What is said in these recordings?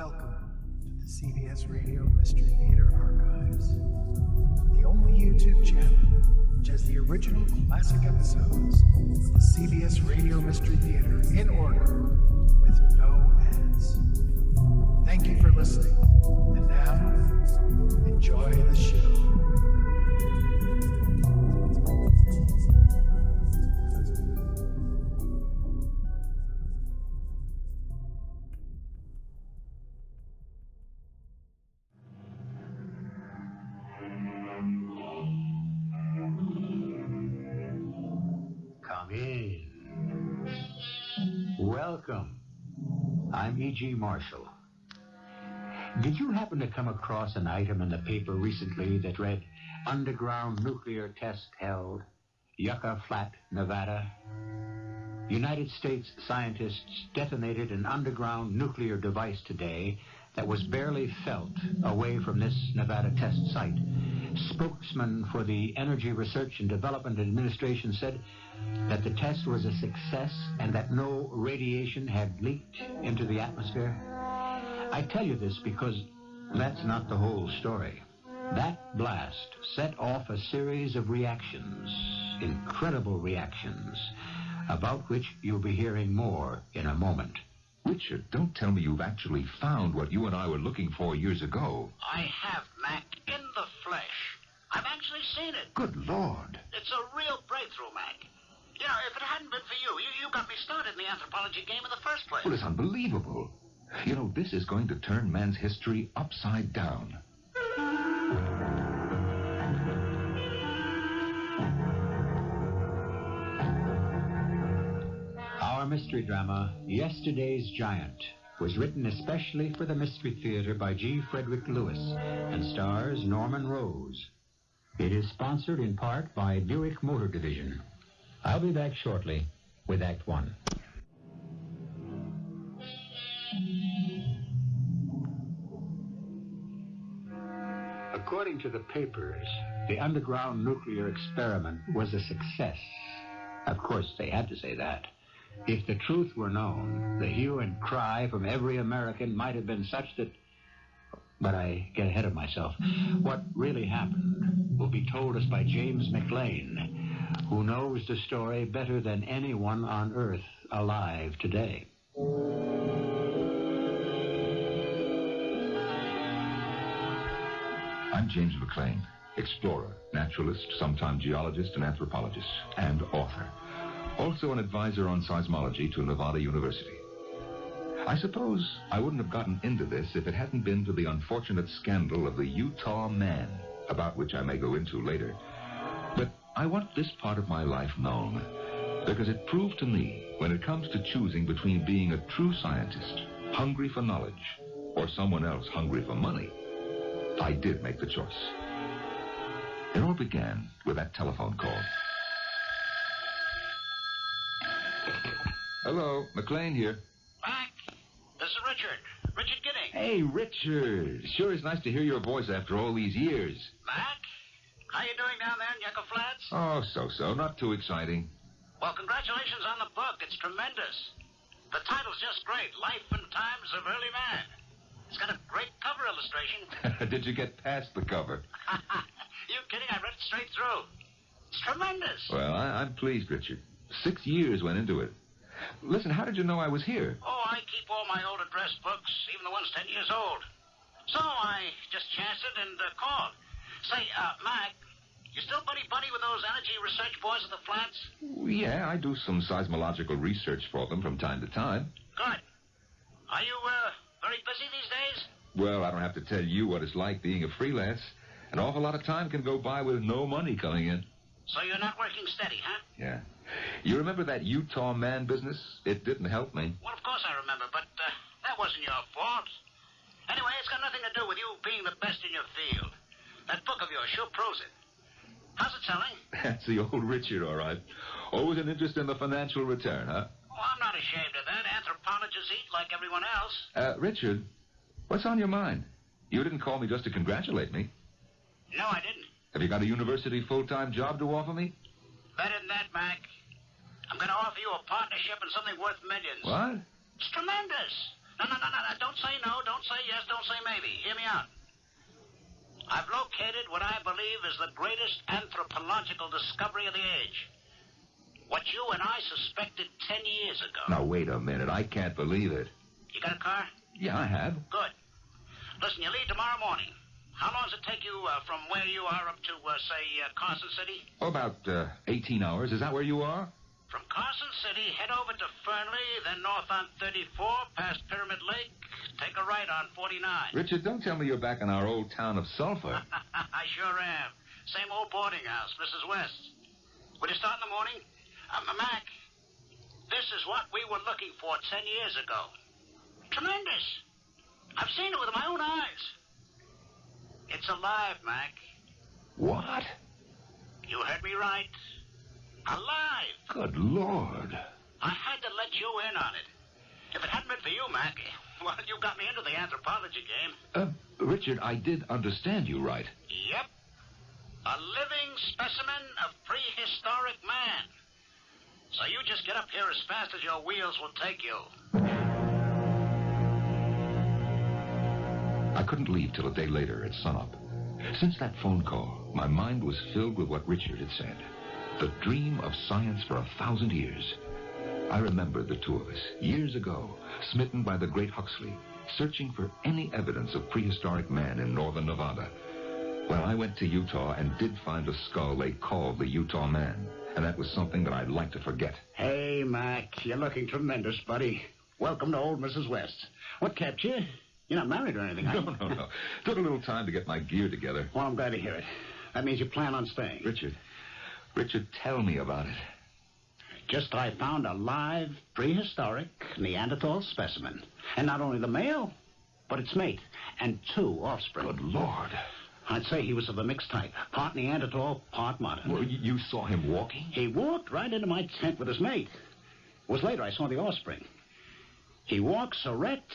Welcome to the CBS Radio Mystery Theater Archives, the only YouTube channel which has the original classic episodes of the CBS Radio Mystery Theater in order with no ads. Thank you for listening, and now, enjoy the show. Welcome. I'm E.G. Marshall. Did you happen to come across an item in the paper recently that read, Underground Nuclear Test Held, Yucca Flat, Nevada? United States scientists detonated an underground nuclear device today that was barely felt away from this Nevada test site. Spokesman for the Energy Research and Development Administration said that the test was a success and that no radiation had leaked into the atmosphere. I tell you this because that's not the whole story. That blast set off a series of reactions, incredible reactions, about which you'll be hearing more in a moment. Richard, don't tell me you've actually found what you and I were looking for years ago. I have, Mac, in the flesh. I've actually seen it. Good Lord. It's a real breakthrough, Mac. You know, if it hadn't been for you got me started in the anthropology game in the first place. Well, it's unbelievable. You know, this is going to turn man's history upside down. Our mystery drama, Yesterday's Giant, was written especially for the Mystery Theater by G. Frederick Lewis and stars Norman Rose. It is sponsored in part by Buick Motor Division. I'll be back shortly with Act One. According to the papers, the underground nuclear experiment was a success. Of course, they had to say that. If the truth were known, the hue and cry from every American might have been such that... But I get ahead of myself. What really happened will be told us by James McLean, who knows the story better than anyone on Earth alive today. I'm James McLean, explorer, naturalist, sometime geologist and anthropologist, and author. Also an advisor on seismology to Nevada University. I suppose I wouldn't have gotten into this if it hadn't been for the unfortunate scandal of the Utah Man, about which I may go into later. But I want this part of my life known, because it proved to me, when it comes to choosing between being a true scientist, hungry for knowledge, or someone else hungry for money, I did make the choice. It all began with that telephone call. Hello, McLean here. Mac, this is Richard. Richard Gidding. Hey, Richard. Sure is nice to hear your voice after all these years. Mac, how you doing down there in Yucca Flats? Oh, so. Not too exciting. Well, congratulations on the book. It's tremendous. The title's just great. Life and Times of Early Man. It's got a great cover illustration. Did you get past the cover? You kidding? I read it straight through. It's tremendous. Well, I'm pleased, Richard. 6 years went into it. Listen, how did you know I was here? Oh, I keep all my old address books, even the ones 10 years old. So I just chanced it and called. Say, Mac, you still buddy-buddy with those energy research boys at the flats? Yeah, I do some seismological research for them from time to time. Good. Are you, very busy these days? Well, I don't have to tell you what it's like being a freelance. An awful lot of time can go by with no money coming in. So you're not working steady, huh? Yeah. You remember that Utah Man business? It didn't help me. Well, of course I remember, but that wasn't your fault. Anyway, it's got nothing to do with you being the best in your field. That book of yours sure proves it. How's it selling? That's the old Richard, all right. Always an interest in the financial return, huh? Oh, I'm not ashamed of that. Anthropologists eat like everyone else. Richard, what's on your mind? You didn't call me just to congratulate me. No, I didn't. Have you got a university full-time job to offer me? Better than that, Mac. I'm going to offer you a partnership in something worth millions. What? It's tremendous. No. Don't say no, don't say yes, don't say maybe. Hear me out. I've located what I believe is the greatest anthropological discovery of the age. What you and I suspected 10 years ago. Now, wait a minute. I can't believe it. You got a car? Yeah, I have. Good. Listen, you leave tomorrow morning. How long does it take you from where you are up to, say, Carson City? Oh, about 18 hours. Is that where you are? From Carson City, head over to Fernley, then north on 34, past Pyramid Lake, take a right on 49. Richard, don't tell me you're back in our old town of Sulphur. I sure am. Same old boarding house, Mrs. West. Will you start in the morning? Mac, this is what we were looking for 10 years ago. Tremendous. I've seen it with my own eyes. It's alive, Mac. What? You heard me right. Alive. Good Lord. I had to let you in on it. If it hadn't been for you, Mac, well, you got me into the anthropology game. Richard, I did understand you right. Yep. A living specimen of prehistoric man. So you just get up here as fast as your wheels will take you. I couldn't leave till a day later at sunup. Since that phone call, my mind was filled with what Richard had said. The dream of science for 1,000 years. I remembered the two of us, years ago, smitten by the great Huxley, searching for any evidence of prehistoric man in northern Nevada. Well, I went to Utah and did find a skull they called the Utah Man. And that was something that I'd like to forget. Hey, Mac, you're looking tremendous, buddy. Welcome to old Mrs. West. What kept you? You're not married or anything, are you? No. Took a little time to get my gear together. Well, I'm glad to hear it. That means you plan on staying. Richard, tell me about it. Just I found a live, prehistoric Neanderthal specimen. And not only the male, but its mate. And 2 offspring. Good Lord. I'd say he was of the mixed type. Part Neanderthal, part modern. Well, you saw him walking? He walked right into my tent with his mate. It was later I saw the offspring. He walks erect,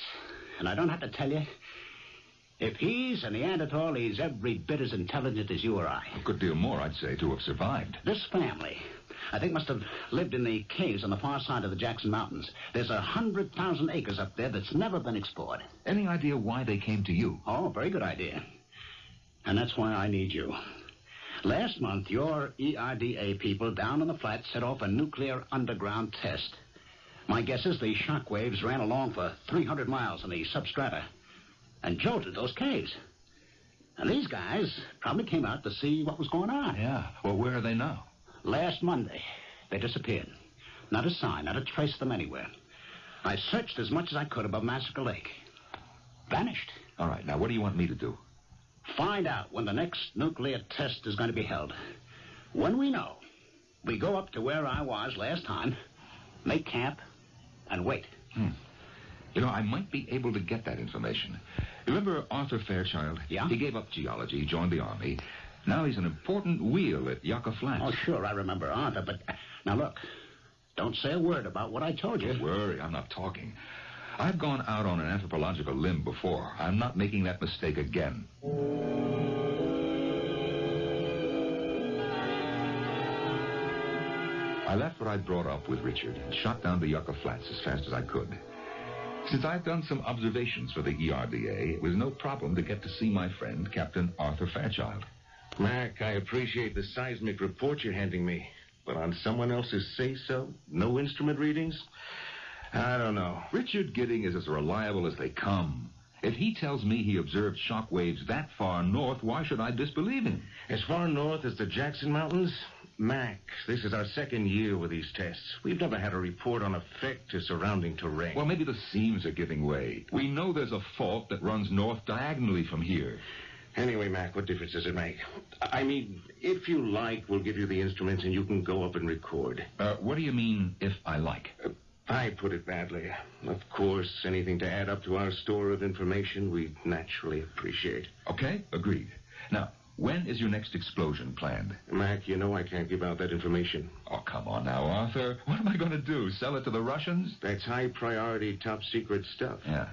and I don't have to tell you, if he's a Neanderthal, he's every bit as intelligent as you or I. A good deal more, I'd say, to have survived. This family, I think, must have lived in the caves on the far side of the Jackson Mountains. There's 100,000 acres up there that's never been explored. Any idea why they came to you? Oh, very good idea. And that's why I need you. Last month, your ERDA people down in the flat set off a nuclear underground test. My guess is the shock waves ran along for 300 miles in the substrata and jolted those caves. And these guys probably came out to see what was going on. Yeah. Well, where are they now? Last Monday, they disappeared. Not a sign, not a trace of them anywhere. I searched as much as I could above Massacre Lake. Vanished. All right, now what do you want me to do? Find out when the next nuclear test is going to be held. When we know, we go up to where I was last time, make camp, and wait. You know, I might be able to get that information. Remember Arthur Fairchild? Yeah? He gave up geology, joined the Army. Now he's an important wheel at Yucca Flats. Oh, sure, I remember Arthur, but... Now, look, don't say a word about what I told you. Don't worry, I'm not talking. I've gone out on an anthropological limb before. I'm not making that mistake again. I left what I'd brought up with Richard and shot down to Yucca Flats as fast as I could. Since I'd done some observations for the ERDA, it was no problem to get to see my friend, Captain Arthur Fairchild. Mac, I appreciate the seismic report you're handing me, but on someone else's say-so, no instrument readings? I don't know. Richard Gidding is as reliable as they come. If he tells me he observed shock waves that far north, why should I disbelieve him? As far north as the Jackson Mountains? Mac, this is our 2nd year with these tests. We've never had a report on effect to surrounding terrain. Well, maybe the seams are giving way. We know there's a fault that runs north diagonally from here. Anyway, Mac, what difference does it make? I mean, if you like, we'll give you the instruments and you can go up and record. What do you mean, if I like? I put it badly. Of course, anything to add up to our store of information, we'd naturally appreciate. Okay, agreed. Now, when is your next explosion planned? Mac, you know I can't give out that information. Oh, come on now, Arthur. What am I going to do, sell it to the Russians? That's high-priority, top-secret stuff. Yeah.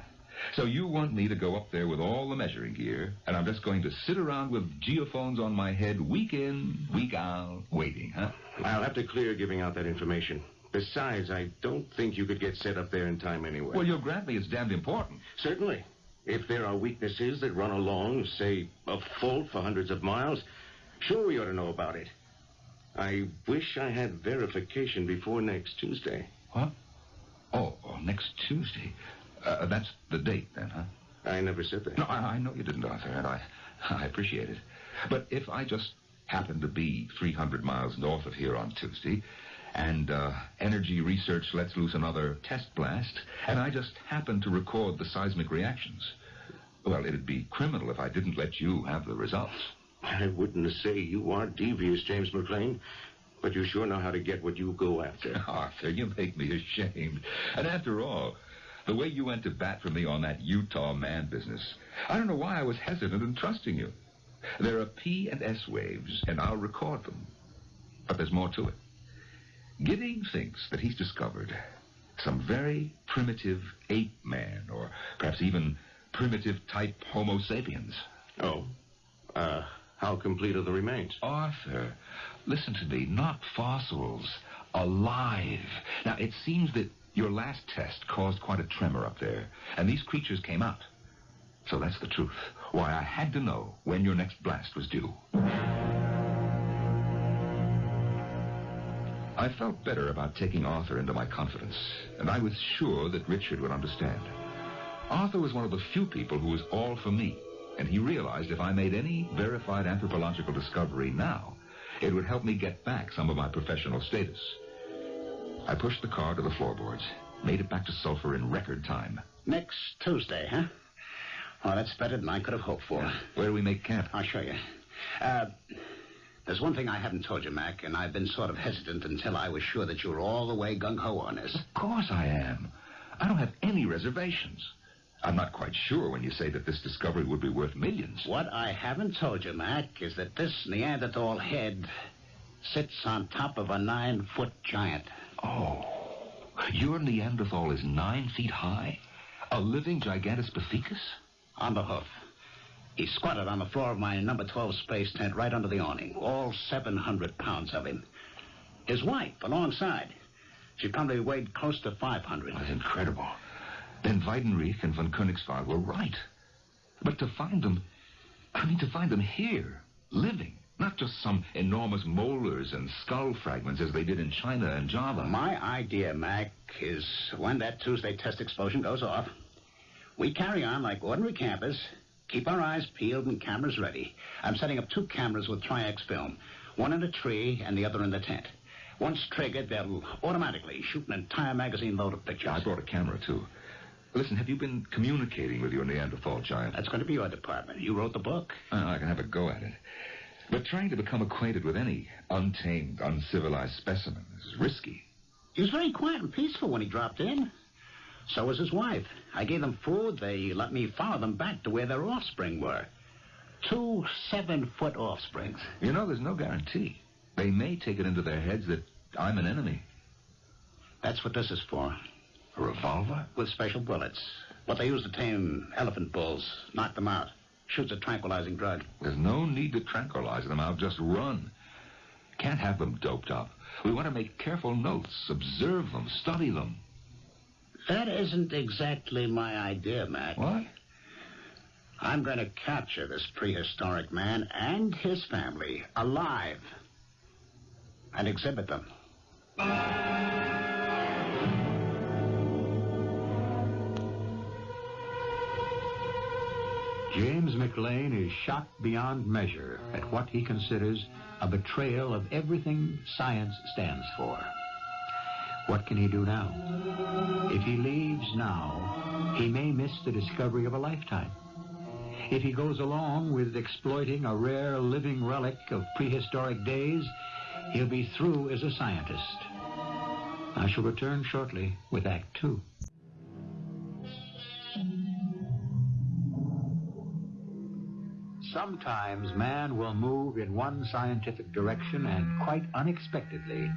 So you want me to go up there with all the measuring gear, and I'm just going to sit around with geophones on my head week in, week out, waiting, huh? I'll have to clear giving out that information. Besides, I don't think you could get set up there in time anyway. Well, you'll grant me it's damned important. Certainly. If there are weaknesses that run along, say, a fault for hundreds of miles, sure we ought to know about it. I wish I had verification before next Tuesday. What? Oh, next Tuesday. That's the date, then, huh? I never said that. No, I know you didn't, Arthur, and I appreciate it. But if I just happen to be 300 miles north of here on Tuesday, and energy research lets loose another test blast, and I just happen to record the seismic reactions, well, it'd be criminal if I didn't let you have the results. I wouldn't say you are devious, James McLean, but you sure know how to get what you go after. Arthur, you make me ashamed. And after all, the way you went to bat for me on that Utah man business, I don't know why I was hesitant in trusting you. There are P and S waves, and I'll record them. But there's more to it. Gidding thinks that he's discovered some very primitive ape man, or perhaps even primitive type Homo sapiens. Oh, how complete are the remains? Arthur, listen to me, not fossils, alive. Now, it seems that your last test caused quite a tremor up there, and these creatures came out. So that's the truth. Why, I had to know when your next blast was due. I felt better about taking Arthur into my confidence, and I was sure that Richard would understand. Arthur was one of the few people who was all for me, and he realized if I made any verified anthropological discovery now, it would help me get back some of my professional status. I pushed the car to the floorboards, made it back to Sulphur in record time. Next Tuesday, huh? Well, that's better than I could have hoped for. Where do we make camp? I'll show you. There's one thing I haven't told you, Mac, and I've been sort of hesitant until I was sure that you were all the way gung-ho on this. Of course I am. I don't have any reservations. I'm not quite sure when you say that this discovery would be worth millions. What I haven't told you, Mac, is that this Neanderthal head sits on top of a 9-foot giant. Oh, your Neanderthal is 9 feet high? A living Gigantopithecus? On the hoof. He squatted on the floor of my number 12 space tent right under the awning, all 700 pounds of him. His wife, alongside. She probably weighed close to 500. That's incredible. Then Weidenreich and von Königswald were right. But to find them here, living, not just some enormous molars and skull fragments as they did in China and Java. My idea, Mac, is when that Tuesday test explosion goes off, we carry on like ordinary campers, keep our eyes peeled and cameras ready. I'm setting up 2 cameras with Tri-X film, one in a tree and the other in the tent. Once triggered, they'll automatically shoot an entire magazine load of pictures. I brought a camera, too. Listen, have you been communicating with your Neanderthal giant? That's going to be your department. You wrote the book. I can have a go at it. But trying to become acquainted with any untamed, uncivilized specimen is risky. He was very quiet and peaceful when he dropped in. So was his wife. I gave them food. They let me follow them back to where their offspring were. 2 7-foot offsprings. You know, there's no guarantee. They may take it into their heads that I'm an enemy. That's what this is for. A revolver? With special bullets. What they use to tame elephant bulls. Knock them out. Shoots a tranquilizing drug. There's no need to tranquilize them. I'll just run. Can't have them doped up. We want to make careful notes, observe them, study them. That isn't exactly my idea, Mac. What? I'm going to capture this prehistoric man and his family alive and exhibit them. James McLean is shocked beyond measure at what he considers a betrayal of everything science stands for. What can he do now? If he leaves now, he may miss the discovery of a lifetime. If he goes along with exploiting a rare living relic of prehistoric days, he'll be through as a scientist. I shall return shortly with Act 2. Sometimes man will move in one scientific direction and quite unexpectedly,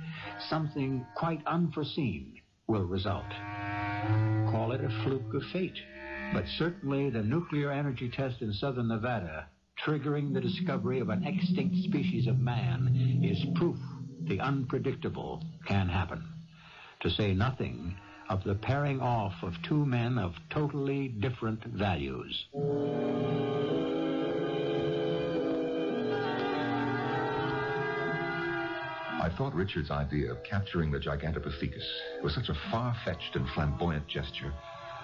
something quite unforeseen will result. Call it a fluke of fate. But certainly the nuclear energy test in southern Nevada, triggering the discovery of an extinct species of man, is proof the unpredictable can happen. to say nothing of the pairing off of two men of totally different values. I thought Richard's idea of capturing the Gigantopithecus was such a far-fetched and flamboyant gesture,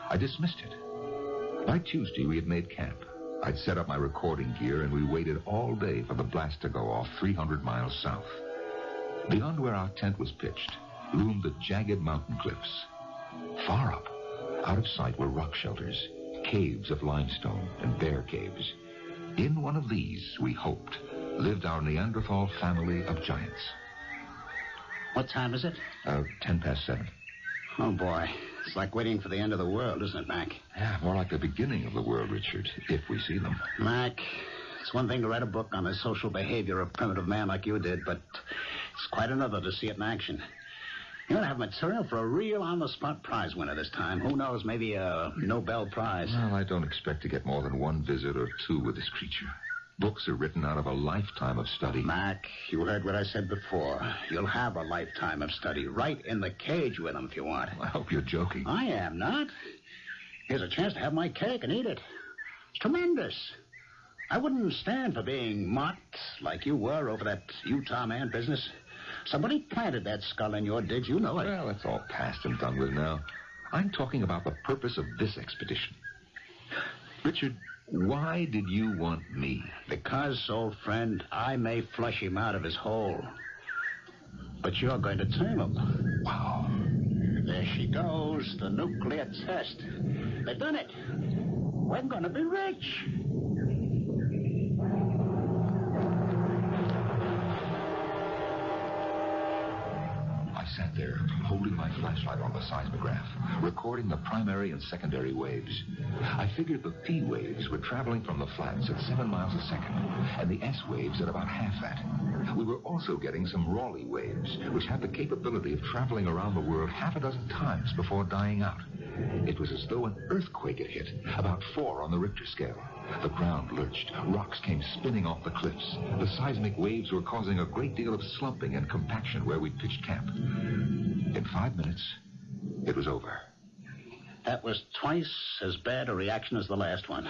I dismissed it. By Tuesday, we had made camp. I'd set up my recording gear, and we waited all day for the blast to go off 300 miles south. Beyond where our tent was pitched loomed the jagged mountain cliffs. Far up, out of sight, were rock shelters, caves of limestone and bear caves. In one of these, we hoped, lived our Neanderthal family of giants. What time is it? 7:10. Oh, boy. It's like waiting for the end of the world, isn't it, Mac? Yeah, more like the beginning of the world, Richard, if we see them. Mac, it's one thing to write a book on the social behavior of primitive man like you did, but it's quite another to see it in action. You're going to have material for a real on-the-spot prize winner this time. Who knows, maybe a Nobel Prize. Well, I don't expect to get more than one visit or two with this creature. Books are written out of a lifetime of study. Mac, you heard what I said before. You'll have a lifetime of study right in the cage with him if you want. I hope you're joking. I am not. Here's a chance to have my cake and eat it. It's tremendous. I wouldn't stand for being mocked like you were over that Utah man business. Somebody planted that skull in your digs, you know it. Well, it's all past and done with now. I'm talking about the purpose of this expedition. Richard, why did you want me? Because, old friend, I may flush him out of his hole. But you're going to tame him. Wow. There she goes, the nuclear test. They've done it. We're going to be rich. I sat there, holding my flashlight on the seismograph, recording the primary and secondary waves. I figured the P waves were traveling from the flats at 7 miles a second, and the S waves at about half that. We were also getting some Raleigh waves, which had the capability of traveling around the world half a dozen times before dying out. It was as though an earthquake had hit, about 4 on the Richter scale. The ground lurched. Rocks came spinning off the cliffs. The seismic waves were causing a great deal of slumping and compaction where we'd pitched camp. In 5 minutes, it was over. That was twice as bad a reaction as the last one.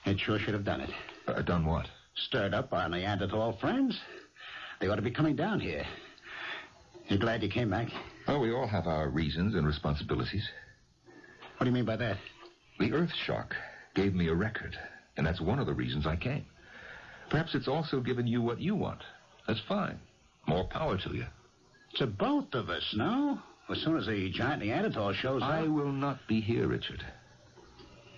It sure should have done it. Done what? Stirred up our Neanderthal friends. They ought to be coming down here. You glad you came back? Well, we all have our reasons and responsibilities. What do you mean by that? The Earth shock gave me a record, and that's one of the reasons I came. Perhaps it's also given you what you want. That's fine. More power to you. To both of us, no? As soon as the giant Neanderthal shows up... I will not be here, Richard.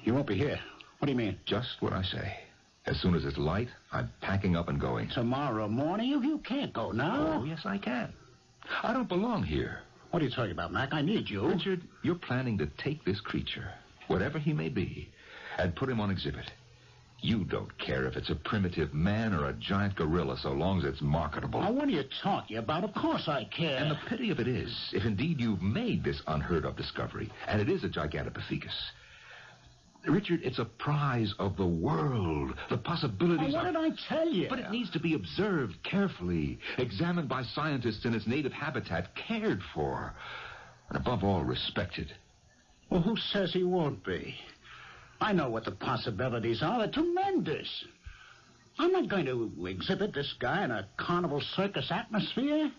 You won't be here? What do you mean? Just what I say. As soon as it's light, I'm packing up and going. Tomorrow morning? You can't go now. Oh, yes, I can. I don't belong here. What are you talking about, Mac? I need you. Richard, you're planning to take this creature, whatever he may be, and put him on exhibit. You don't care if it's a primitive man or a giant gorilla so long as it's marketable. Now, what are you talking about? Of course I care. And the pity of it is, if indeed you've made this unheard-of discovery, and it is a Gigantopithecus, Richard, it's a prize of the world. The possibilities What did I tell you? But it needs to be observed carefully, examined by scientists in its native habitat, cared for, and above all, respected. Well, who says he won't be? I know what the possibilities are. They're tremendous. I'm not going to exhibit this guy in a carnival circus atmosphere.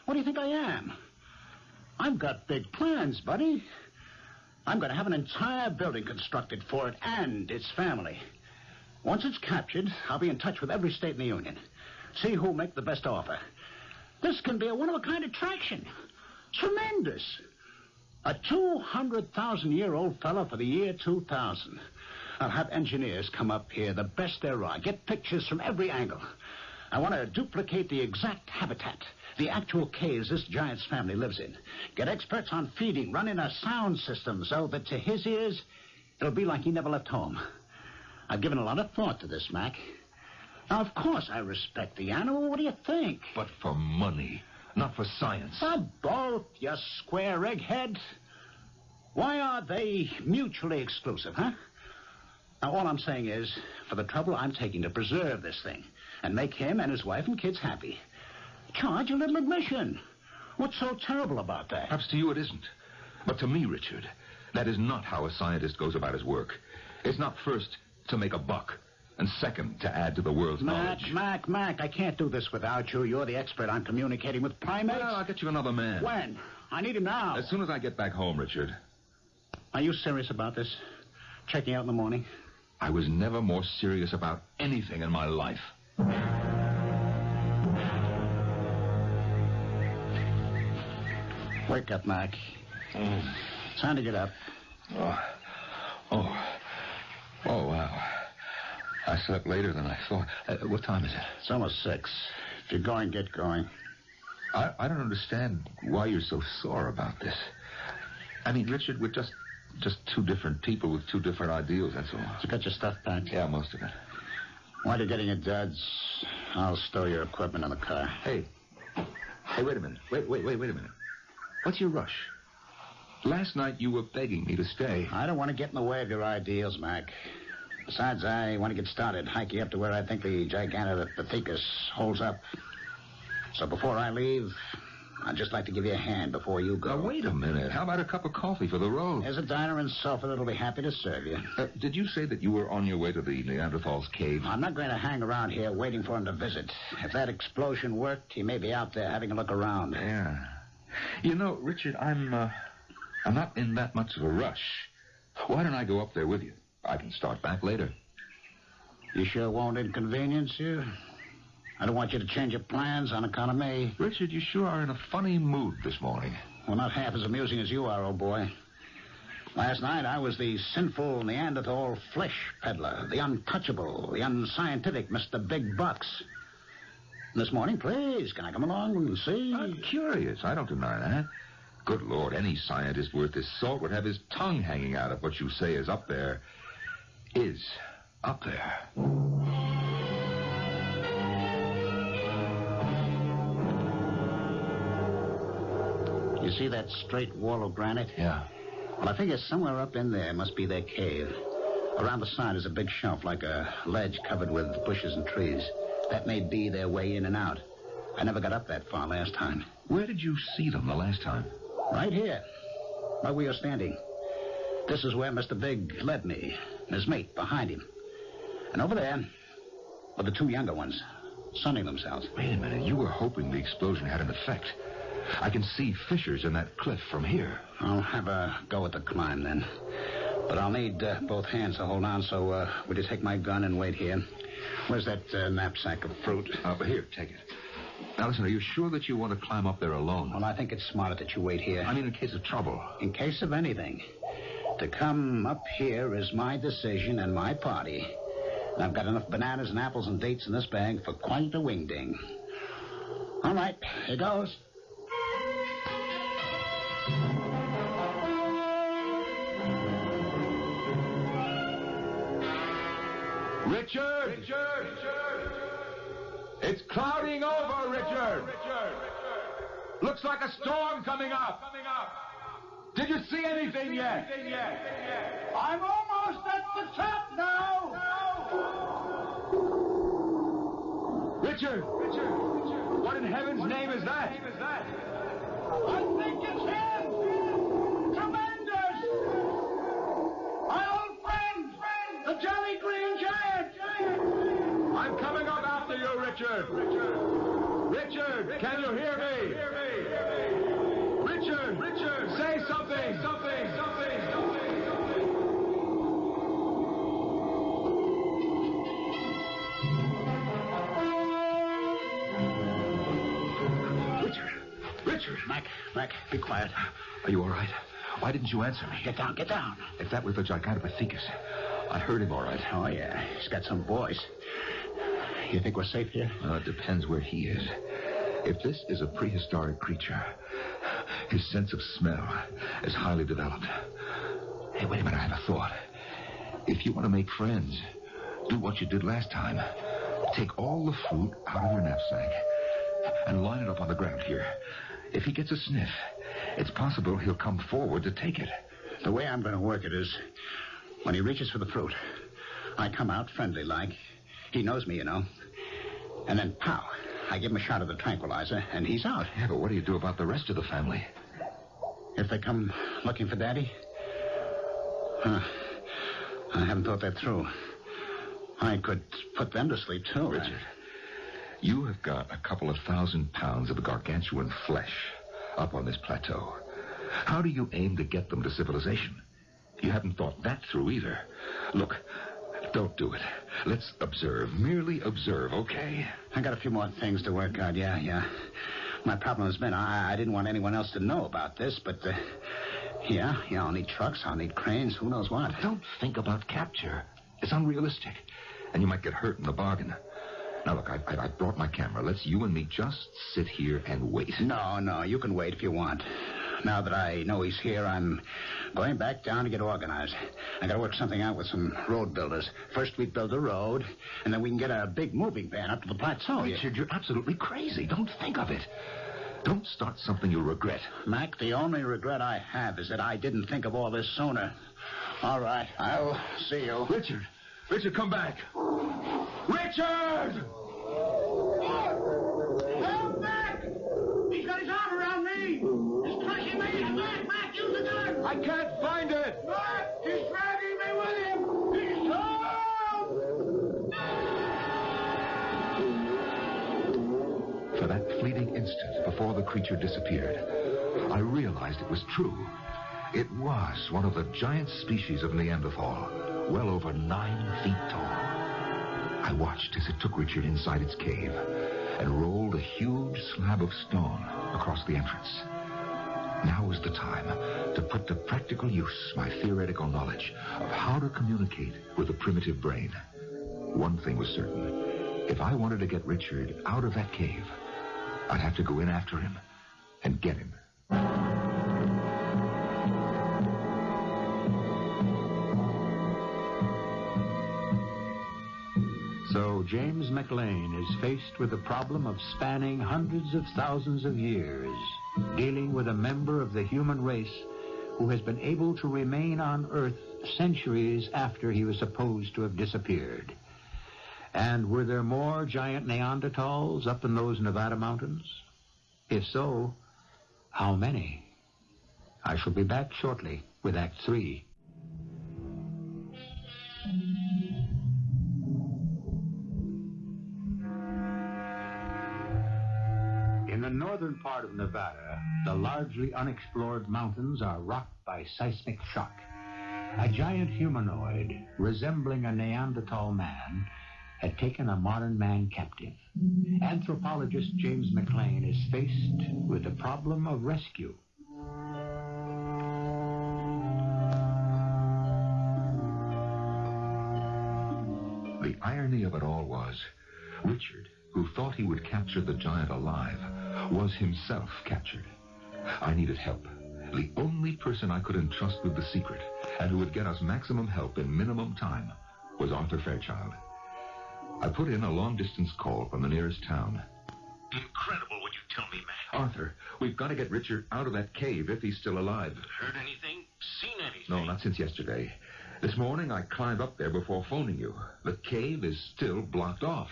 What do you think I am? I've got big plans, buddy. I'm going to have an entire building constructed for it and its family. Once it's captured, I'll be in touch with every state in the Union. See who'll make the best offer. This can be a one-of-a-kind attraction. Tremendous. A 200,000-year-old fella for the year 2000. I'll have engineers come up here, the best there are. Get pictures from every angle. I want to duplicate the exact habitat, the actual caves this giant's family lives in. Get experts on feeding, running a sound system so that to his ears, it'll be like he never left home. I've given a lot of thought to this, Mac. Now, of course, I respect the animal. What do you think? But for money, not for science. For both, you square egghead. Why are they mutually exclusive, huh? Now, all I'm saying is, for the trouble I'm taking to preserve this thing and make him and his wife and kids happy, charge a little admission. What's so terrible about that? Perhaps to you it isn't. But to me, Richard, that is not how a scientist goes about his work. It's not first to make a buck, and second to add to the world's knowledge. Mac, I can't do this without you. You're the expert on communicating with primates. Well, I'll get you another man. When? I need him now. As soon as I get back home, Richard. Are you serious about this? Checking out in the morning? I was never more serious about anything in my life. Wake up, Mac. Time to get up. Oh, wow. I slept later than I thought. What time is it? It's almost 6. If you're going, get going. I don't understand why you're so sore about this. I mean, Richard, we're just two different people with two different ideals, that's all. You got your stuff packed? Yeah, most of it. While you're getting it, Dad's, I'll stow your equipment in the car. Hey, wait a minute. Wait a minute. What's your rush? Last night you were begging me to stay. I don't want to get in the way of your ideals, Mac. Besides, I want to get started, hike you up to where I think the Gigantopithecus holds up. So before I leave, I'd just like to give you a hand before you go. Now, wait a minute. How about a cup of coffee for the road? There's a diner in Sulphur that'll be happy to serve you. Did you say that you were on your way to the Neanderthals' cave? I'm not going to hang around here waiting for him to visit. If that explosion worked, he may be out there having a look around. Yeah. You know, Richard, I'm not in that much of a rush. Why don't I go up there with you? I can start back later. You sure won't inconvenience you? I don't want you to change your plans on account of me. Richard, you sure are in a funny mood this morning. Well, not half as amusing as you are, old boy. Last night, I was the sinful Neanderthal flesh peddler, the untouchable, the unscientific Mr. Big Bucks. This morning, please, can I come along and see? I'm curious. I don't deny that. Good Lord, any scientist worth his salt would have his tongue hanging out if what you say is up there. Is up there. You see that straight wall of granite? Yeah. Well, I figure somewhere up in there must be their cave. Around the side is a big shelf, like a ledge covered with bushes and trees. That may be their way in and out. I never got up that far last time. Where did you see them the last time? Right here, right where you're standing. This is where Mr. Big led me, and his mate behind him. And over there were the two younger ones, sunning themselves. Wait a minute. You were hoping the explosion had an effect. I can see fissures in that cliff from here. I'll have a go at the climb, then. But I'll need both hands to hold on, so will you take my gun and wait here? Where's that knapsack of fruit? Here, take it. Now, listen, are you sure that you want to climb up there alone? Well, I think it's smarter that you wait here. I mean, in case of trouble. In case of anything. To come up here is my decision and my party. And I've got enough bananas and apples and dates in this bag for quite a wingding. All right, here goes. Richard! It's clouding over, Richard! Looks like a storm coming up. Did you see anything yet? I'm almost at the top now. Richard! What in heaven's name is that? I think it's him. Tremendous. My old friend, the Jolly Green Giant. I'm coming up after you, Richard. Richard, can you hear me? Richard, say something. Richard. Mac, be quiet. Are you all right? Why didn't you answer me? Get down. If that was the Gigantopithecus, I heard him all right. Oh, yeah. He's got some voice. You think we're safe here? It depends where he is. If this is a prehistoric creature, his sense of smell is highly developed. Hey, wait a minute, I have a thought. If you want to make friends, do what you did last time. Take all the fruit out of your knapsack and line it up on the ground here. If he gets a sniff, it's possible he'll come forward to take it. The way I'm going to work it is, when he reaches for the fruit, I come out friendly-like. He knows me, you know. And then, pow, I give him a shot of the tranquilizer, and he's out. Yeah, but what do you do about the rest of the family? If they come looking for Daddy? I haven't thought that through. I could put them to sleep, too. Richard, you have got a couple of 1,000 pounds of gargantuan flesh up on this plateau. How do you aim to get them to civilization? You haven't thought that through either. Look, don't do it. Let's observe. Merely observe, okay? I got a few more things to work out, yeah. My problem has been I didn't want anyone else to know about this, but, yeah, I'll need trucks, I'll need cranes, who knows what. Don't think about capture. It's unrealistic, and you might get hurt in the bargain. Now, look, I brought my camera. Let's you and me just sit here and wait. No, you can wait if you want. Now that I know he's here, I'm going back down to get organized. I gotta work something out with some road builders. First we build a road, and then we can get a big moving van up to the plateau. Richard, you're absolutely crazy. Don't think of it. Don't start something you'll regret. Mac, the only regret I have is that I didn't think of all this sooner. All right, I'll see you. Richard, come back. Richard! Help, Mac! He's got his arm around me! He's crushing me! Mac, use the gun! I can't find it! Mac, he's dragging me with him! He's home! For that fleeting instant before the creature disappeared, I realized it was true. It was one of the giant species of Neanderthal, well over 9 feet tall. I watched as it took Richard inside its cave and rolled a huge slab of stone across the entrance. Now was the time to put to practical use my theoretical knowledge of how to communicate with a primitive brain. One thing was certain. If I wanted to get Richard out of that cave, I'd have to go in after him and get him. So James McLean is faced with the problem of spanning hundreds of thousands of years, dealing with a member of the human race who has been able to remain on Earth centuries after he was supposed to have disappeared. And were there more giant Neanderthals up in those Nevada mountains? If so, how many? I shall be back shortly with Act 3. In the northern part of Nevada, the largely unexplored mountains are rocked by seismic shock. A giant humanoid, resembling a Neanderthal man, had taken a modern man captive. Anthropologist James McLean is faced with the problem of rescue. The irony of it all was, Richard, who thought he would capture the giant alive, was himself captured. I needed help. The only person I could entrust with the secret, and who would get us maximum help in minimum time, was Arthur Fairchild. I put in a long-distance call from the nearest town. Incredible what you tell me, Mac. Arthur, we've got to get Richard out of that cave if he's still alive. Heard anything? Seen anything? No, not since yesterday. This morning I climbed up there before phoning you. The cave is still blocked off.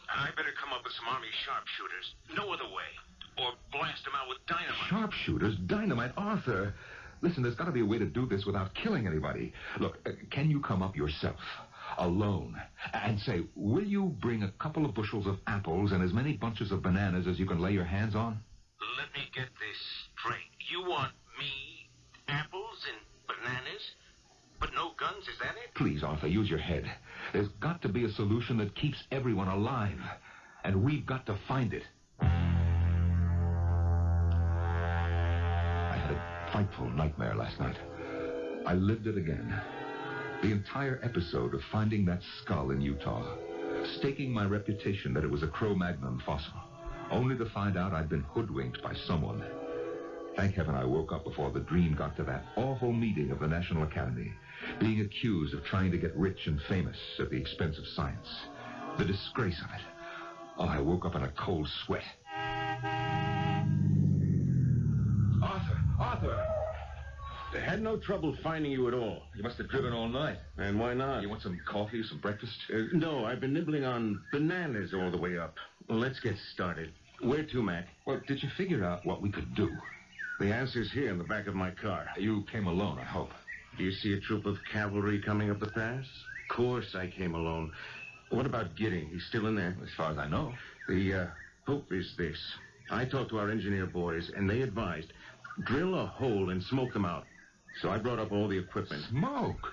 I better come up with some Army sharpshooters. No other way. Or blast them out with dynamite. Sharpshooters? Dynamite? Arthur! Listen, there's got to be a way to do this without killing anybody. Look, can you come up yourself, alone, and say, will you bring a couple of bushels of apples and as many bunches of bananas as you can lay your hands on? Let me get this straight. You want me, apples and bananas, but no guns, is that it? Please, Arthur, use your head. There's got to be a solution that keeps everyone alive, and we've got to find it. I had a frightful nightmare last night. I lived it again. The entire episode of finding that skull in Utah, staking my reputation that it was a Cro-Magnon fossil, only to find out I'd been hoodwinked by someone. Thank heaven I woke up before the dream got to that awful meeting of the National Academy, being accused of trying to get rich and famous at the expense of science. The disgrace of it. Oh, I woke up in a cold sweat. Arthur! They had no trouble finding you at all. You must have driven all night. And why not? You want some coffee, some breakfast? No, I've been nibbling on bananas all the way up. Well, let's get started. Where to, Mac? Well, did you figure out what we could do? The answer's here in the back of my car. You came alone, I hope. Do you see a troop of cavalry coming up the pass? Of course I came alone. What about Gidding? He's still in there? As far as I know. The hope is this. I talked to our engineer boys, and they advised, drill a hole and smoke them out. So I brought up all the equipment. Smoke?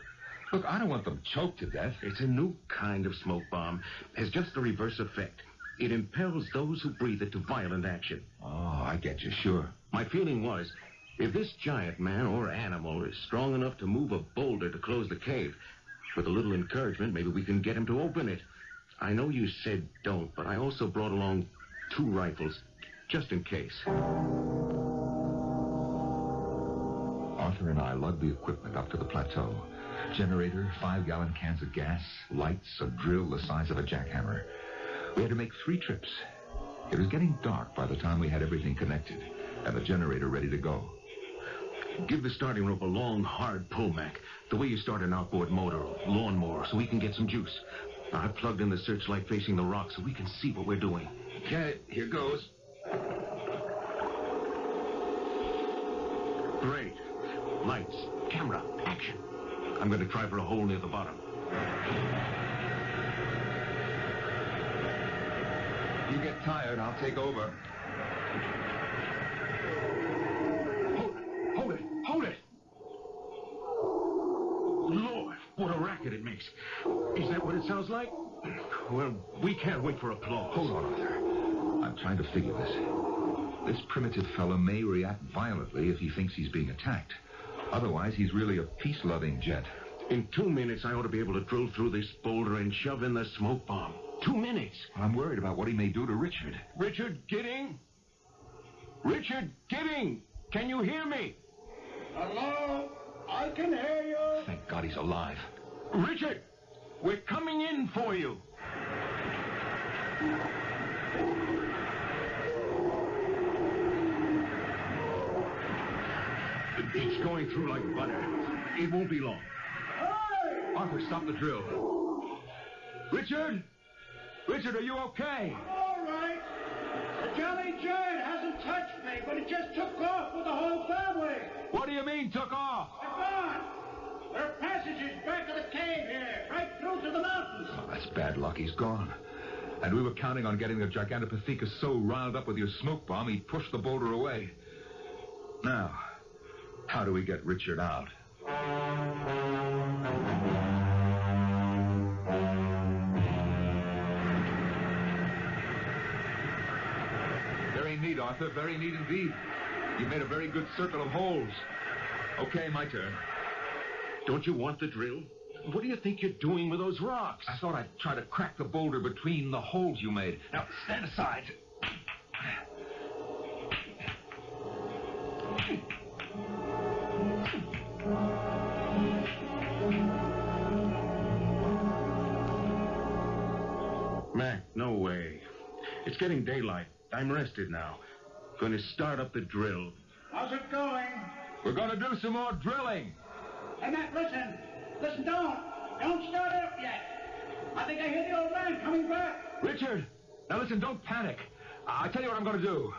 Look, I don't want them choked to death. It's a new kind of smoke bomb. Has just the reverse effect. It impels those who breathe it to violent action. Oh, I get you, sure. My feeling was, if this giant man or animal is strong enough to move a boulder to close the cave, with a little encouragement, maybe we can get him to open it. I know you said don't, but I also brought along 2 rifles, just in case. Arthur and I lugged the equipment up to the plateau. Generator, 5-gallon cans of gas, lights, a drill the size of a jackhammer. We had to make 3 trips. It was getting dark by the time we had everything connected, and the generator ready to go. Give the starting rope a long, hard pull, Mac. The way you start an outboard motor or lawnmower, so we can get some juice. I plugged in the searchlight facing the rock so we can see what we're doing. Okay, here goes. Great. Lights, camera, action. I'm going to try for a hole near the bottom. You get tired, I'll take over. Hold it! Hold it! Lord, what a racket it makes. Is that what it sounds like? Well, we can't wait for applause. Hold on, Arthur. I'm trying to figure this. This primitive fellow may react violently if he thinks he's being attacked. Otherwise, he's really a peace-loving jet. In 2 minutes, I ought to be able to drill through this boulder and shove in the smoke bomb. 2 minutes. I'm worried about what he may do to Richard. Richard Gidding? Richard Gidding! Can you hear me? Hello? I can hear you. Thank God he's alive. Richard! We're coming in for you. It's going through like butter. It won't be long. Hey! Arthur, stop the drill. Richard? Richard, are you okay? All right. The Jolly Giant hasn't touched me, but it just took off with the whole family. What do you mean, took off? They're gone. There are passages back of the cave here, right through to the mountains. Oh, that's bad luck. He's gone. And we were counting on getting the Gigantopithecus so riled up with your smoke bomb, he'd push the boulder away. Now, how do we get Richard out? Very neat, Arthur. Very neat indeed. You made a very good circle of holes. Okay, my turn. Don't you want the drill? What do you think you're doing with those rocks? I thought I'd try to crack the boulder between the holes you made. Now, stand aside. Mac, no way. It's getting daylight. I'm rested now. Going to start up the drill. How's it going? We're going to do some more drilling. Hey, Matt, listen. Listen, don't start up yet. I think I hear the old man coming back. Richard, now listen, don't panic. I tell you what I'm going to do.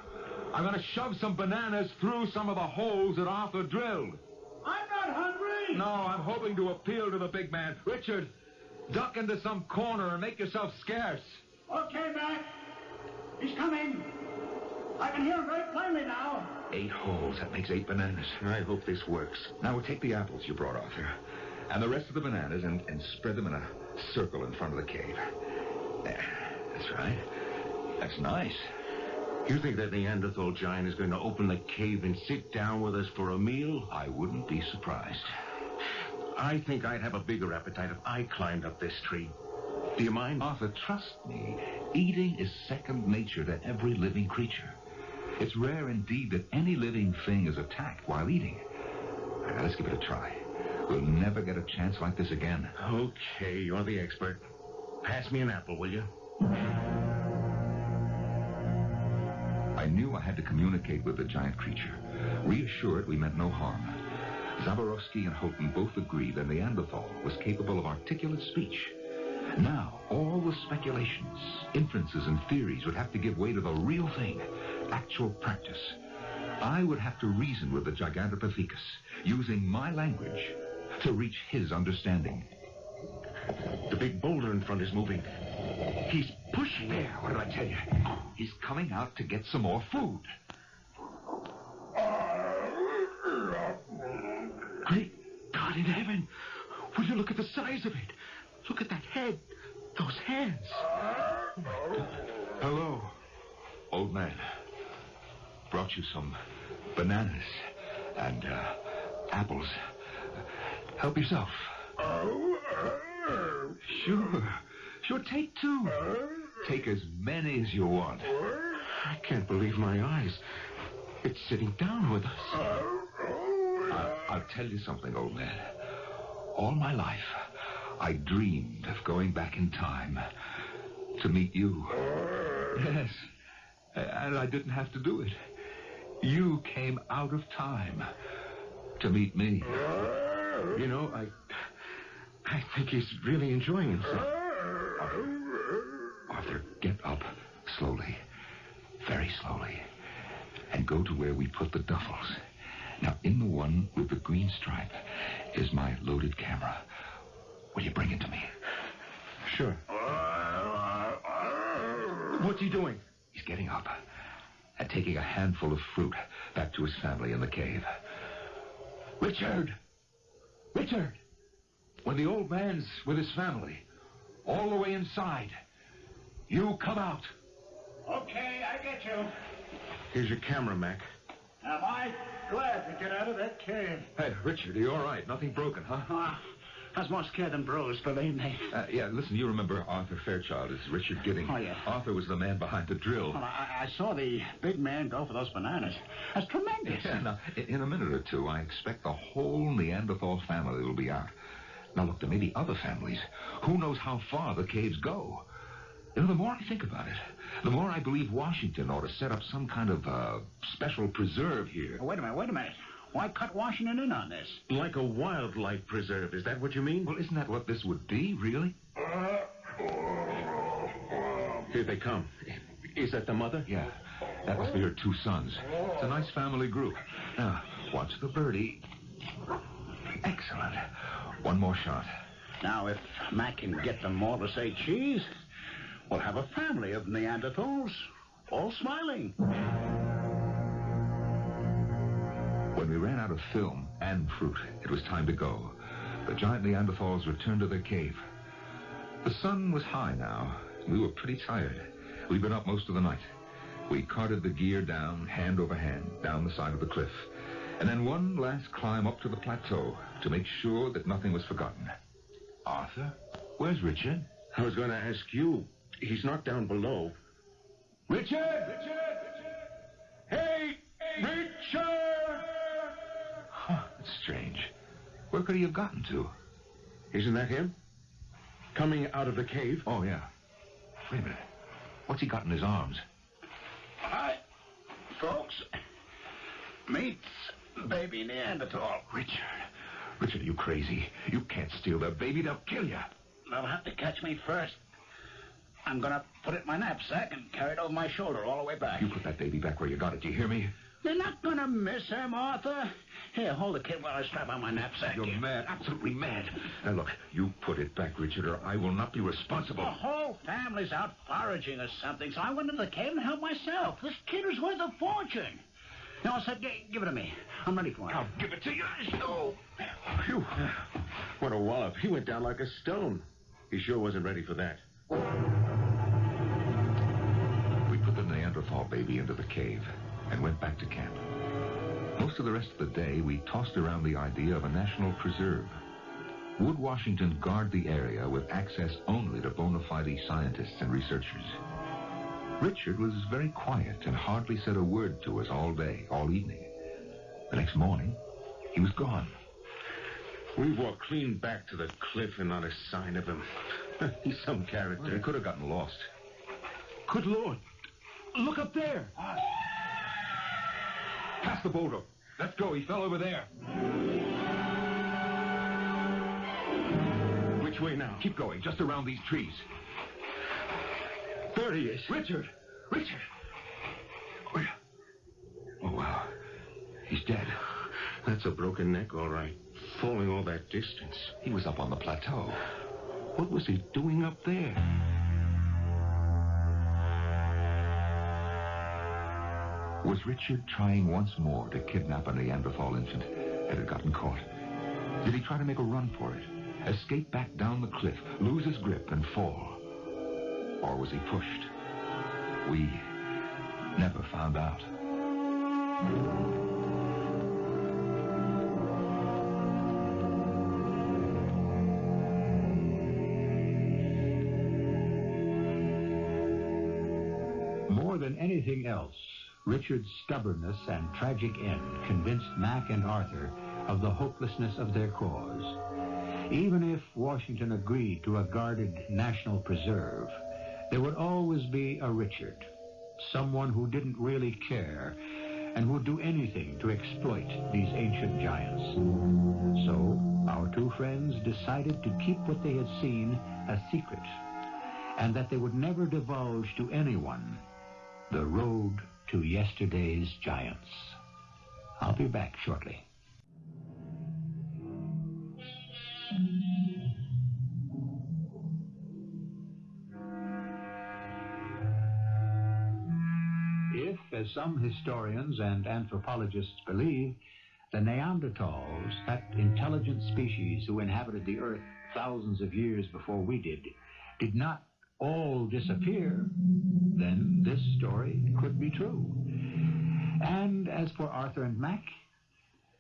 I'm going to shove some bananas through some of the holes that Arthur drilled. I'm not hungry. No, I'm hoping to appeal to the big man. Richard, duck into some corner and make yourself scarce. Okay, Mac. He's coming. I can hear him very plainly now. 8 holes, that makes 8 bananas. I hope this works. Now we'll take the apples you brought, Arthur, and the rest of the bananas and spread them in a circle in front of the cave. There, that's right. That's nice. You think that Neanderthal giant is going to open the cave and sit down with us for a meal? I wouldn't be surprised. I think I'd have a bigger appetite if I climbed up this tree. Do you mind? Arthur, trust me. Eating is second nature to every living creature. It's rare indeed that any living thing is attacked while eating. Now, let's give it a try. We'll never get a chance like this again. Okay, you're the expert. Pass me an apple, will you? I knew I had to communicate with the giant creature. Reassured we meant no harm. Zaborowski and Houghton both agreed that Neanderthal was capable of articulate speech. Now, all the speculations, inferences, and theories would have to give way to the real thing, actual practice. I would have to reason with the Gigantopithecus, using my language to reach his understanding. The big boulder in front is moving. He's pushing. There, what did I tell you? He's coming out to get some more food. Great God in heaven! Will you look at the size of it? Look at that head. Those hands. Oh, my God. Hello, old man. Brought you some bananas and apples. Help yourself. Sure, take two. Take as many as you want. I can't believe my eyes. It's sitting down with us. I'll tell you something, old man. All my life, I dreamed of going back in time to meet you. Yes, and I didn't have to do it. You came out of time to meet me. You know, I think he's really enjoying himself. Arthur, get up slowly, very slowly, and go to where we put the duffels. Now, in the one with the green stripe is my loaded camera. Will you bring it to me? Sure. What's he doing? He's getting up and taking a handful of fruit back to his family in the cave. Richard! Richard! When the old man's with his family, all the way inside, you come out. Okay, I get you. Here's your camera, Mac. Am I glad to get out of that cave? Hey, Richard, are you all right? Nothing broken, huh? I was more scared than bruised, believe me. Yeah, listen, you remember Arthur Fairchild as Richard Gidding. Oh, yeah. Arthur was the man behind the drill. Well, I saw the big man go for those bananas. That's tremendous. Yeah, now, in a minute or two, I expect the whole Neanderthal family will be out. Now, look, there may be other families. Who knows how far the caves go? You know, the more I think about it, the more I believe Washington ought to set up some kind of special preserve here. Wait a minute. Why cut Washington in on this? Like a wildlife preserve, is that what you mean? Well, isn't that what this would be, really? Here they come. Is that the mother? Yeah, that must be her two sons. It's a nice family group. Now, watch the birdie. Excellent. One more shot. Now, if Mac can get them all to say cheese, we'll have a family of Neanderthals, all smiling. When we ran out of film and fruit, it was time to go. The giant Neanderthals returned to their cave. The sun was high now. We were pretty tired. We'd been up most of the night. We carted the gear down, hand over hand, down the side of the cliff. And then one last climb up to the plateau to make sure that nothing was forgotten. Arthur, where's Richard? I was going to ask you. He's not down below. Richard! Hey, Richard! Huh, that's strange. Where could he have gotten to? Isn't that him? Coming out of the cave? Oh, yeah. Wait a minute. What's he got in his arms? Hi, folks. Meet baby Neanderthal. Richard, are you crazy? You can't steal their baby. They'll kill you. They'll have to catch me first. I'm gonna put it in my knapsack and carry it over my shoulder all the way back. You put that baby back where you got it. Do you hear me? They're not gonna miss him, Arthur. Here, hold the kid while I strap on my knapsack. You're mad, absolutely mad. Now, look, you put it back, Richard, or I will not be responsible. The whole family's out foraging or something, so I went into the cave and helped myself. This kid is worth a fortune. Now, I said, give it to me. I'm ready for it. I'll give it to you. Oh. Phew. What a wallop. He went down like a stone. He sure wasn't ready for that. We put the Neanderthal baby into the cave and went back to camp. Most of the rest of the day, we tossed around the idea of a national preserve. Would Washington guard the area with access only to bona fide scientists and researchers? Richard was very quiet and hardly said a word to us all day, all evening. The next morning, he was gone. We walked clean back to the cliff and not a sign of him. He's some character. Well, he could have gotten lost. Good Lord. Look up there. Pass the boulder. Let's go. He fell over there. Which way now? now. Keep going, just around these trees. There he is. Richard! Richard! Oh, wow. He's dead. That's a broken neck, all right. Falling all that distance. He was up on the plateau. What was he doing up there? Was Richard trying once more to kidnap a Neanderthal infant that had gotten caught? Did he try to make a run for it? Escape back down the cliff, lose his grip, and fall? Or was he pushed? We never found out. More than anything else, Richard's stubbornness and tragic end convinced Mac and Arthur of the hopelessness of their cause. Even if Washington agreed to a guarded national preserve, there would always be a Richard, someone who didn't really care and would do anything to exploit these ancient giants. So, our two friends decided to keep what they had seen a secret, and that they would never divulge to anyone the road to yesterday's giants. I'll be back shortly. If, as some historians and anthropologists believe, the Neanderthals, that intelligent species who inhabited the Earth thousands of years before we did not all disappear, then this story could be true. And as for Arthur and Mac,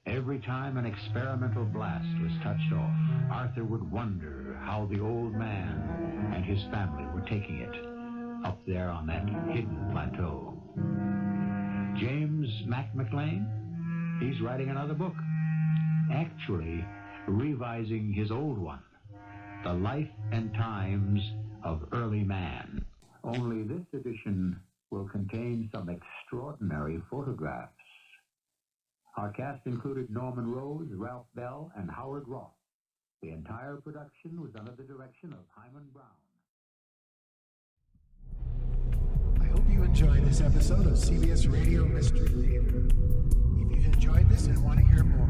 every time an experimental blast was touched off, Arthur would wonder how the old man and his family were taking it up there on that hidden plateau. James Mac McLean, he's writing another book, actually revising his old one, The Life and Times of Early Man. Only this edition will contain some extraordinary photographs. Our cast included Norman Rose, Ralph Bell, and Howard Roth. The entire production was under the direction of Hyman Brown. I hope you enjoyed this episode of CBS Radio Mystery Theater. If you've enjoyed this and want to hear more,